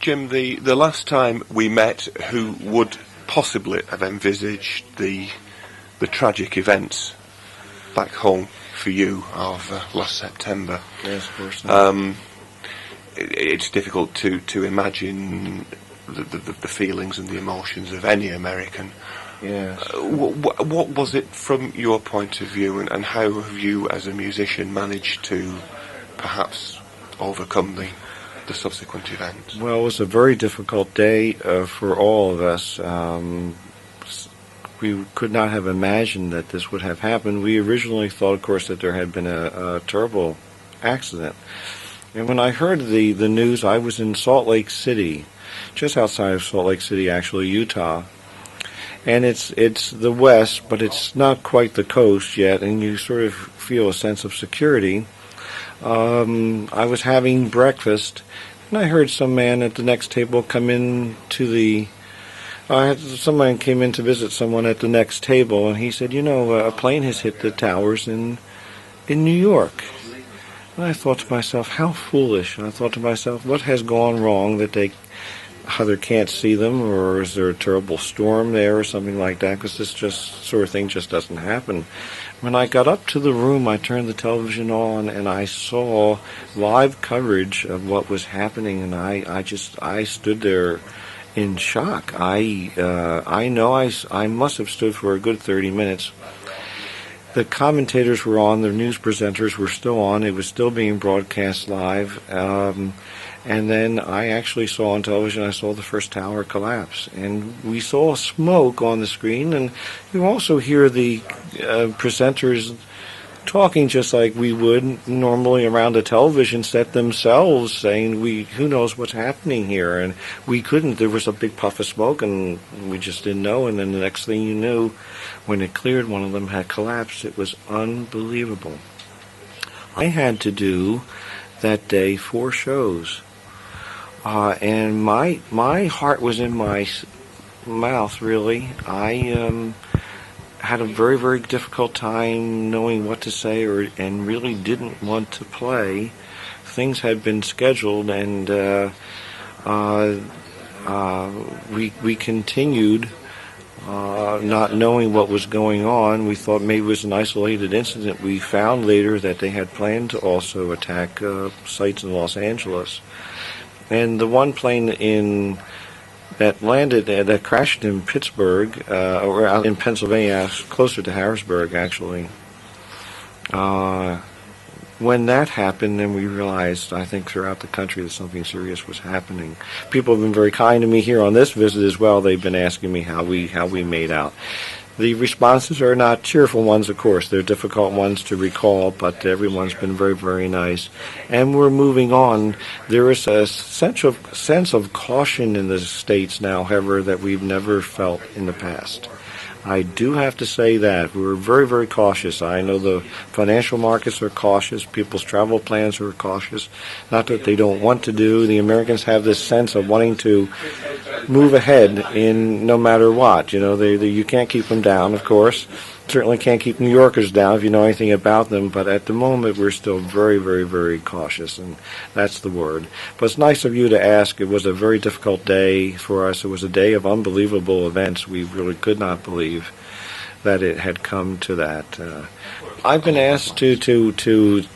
Jim, the last time we met, who would possibly have envisaged the tragic events back home for you of last September? Yes, of course. It's difficult to imagine the feelings and the emotions of any American. Yes. What was it from your point of view, and how have you as a musician managed to perhaps overcome the subsequent events? Well, it was a very difficult day for all of us. We could not have imagined that this would have happened. We originally thought, of course, that there had been a terrible accident. And when I heard the news, I was in Salt Lake City, just outside of Salt Lake City, actually, Utah. And it's the west, but it's not quite the coast yet, and you sort of feel a sense of security. I was having breakfast, and I heard some man at the next table come in to the... someone came in to visit someone at the next table, and he said, a plane has hit the towers in New York. And I thought to myself, how foolish. And I thought to myself, what has gone wrong that they either can't see them, or is there a terrible storm there or something like that, because this sort of thing just doesn't happen. When I got up to the room, I turned the television on, and I saw live coverage of what was happening, and I stood there in shock. I know I must have stood for a good 30 minutes. The commentators were on, the news presenters were still on, it was still being broadcast live, and then I actually saw on television, I saw the first tower collapse. And we saw smoke on the screen, and you also hear the presenters talking just like we would normally around a television set themselves, saying, who knows what's happening here? And we couldn't. There was a big puff of smoke, and we just didn't know. And then the next thing you knew, when it cleared, one of them had collapsed. It was unbelievable. I had to do that day 4 shows. And my heart was in my mouth, really. I had a very, very difficult time knowing what to say, and really didn't want to play. Things had been scheduled, and we continued, not knowing what was going on. We thought maybe it was an isolated incident. We found later that they had planned to also attack sites in Los Angeles. And the one plane that crashed in Pittsburgh, or out in Pennsylvania, closer to Harrisburg, actually. When that happened, then we realized, I think, throughout the country that something serious was happening. People have been very kind to me here on this visit as well. They've been asking me how we made out. The responses are not cheerful ones, of course. They're difficult ones to recall, but everyone's been very, very nice. And we're moving on. There is a sense of caution in the States now, however, that we've never felt in the past. I do have to say that. We're very, very cautious. I know the financial markets are cautious. People's travel plans are cautious. Not that they don't want to do. The Americans have this sense of wanting to move ahead in no matter what. You can't keep them down, of course. Certainly can't keep New Yorkers down if you know anything about them, but at the moment we're still very, very, very cautious, and that's the word. But it's nice of you to ask. It was a very difficult day for us. It was a day of unbelievable events. We really could not believe that it had come to that. I've been asked to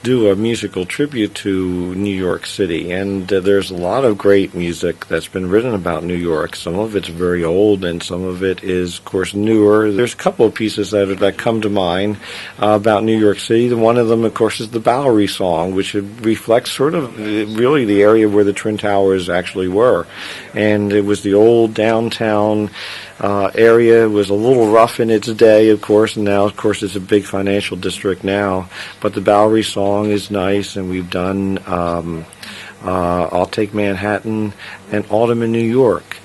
do a musical tribute to New York City, and there's a lot of great music that's been written about New York. Some of it's very old, and some of it is, of course, newer. There's a couple of pieces that come to mind about New York City. One of them, of course, is the Bowery song, which reflects sort of really the area where the Twin Towers actually were. And it was the old downtown area. It was a little rough in its day, of course, and now, of course, it's a big financial district now. But the Bowery song is nice, and we've done I'll Take Manhattan and Autumn in New York.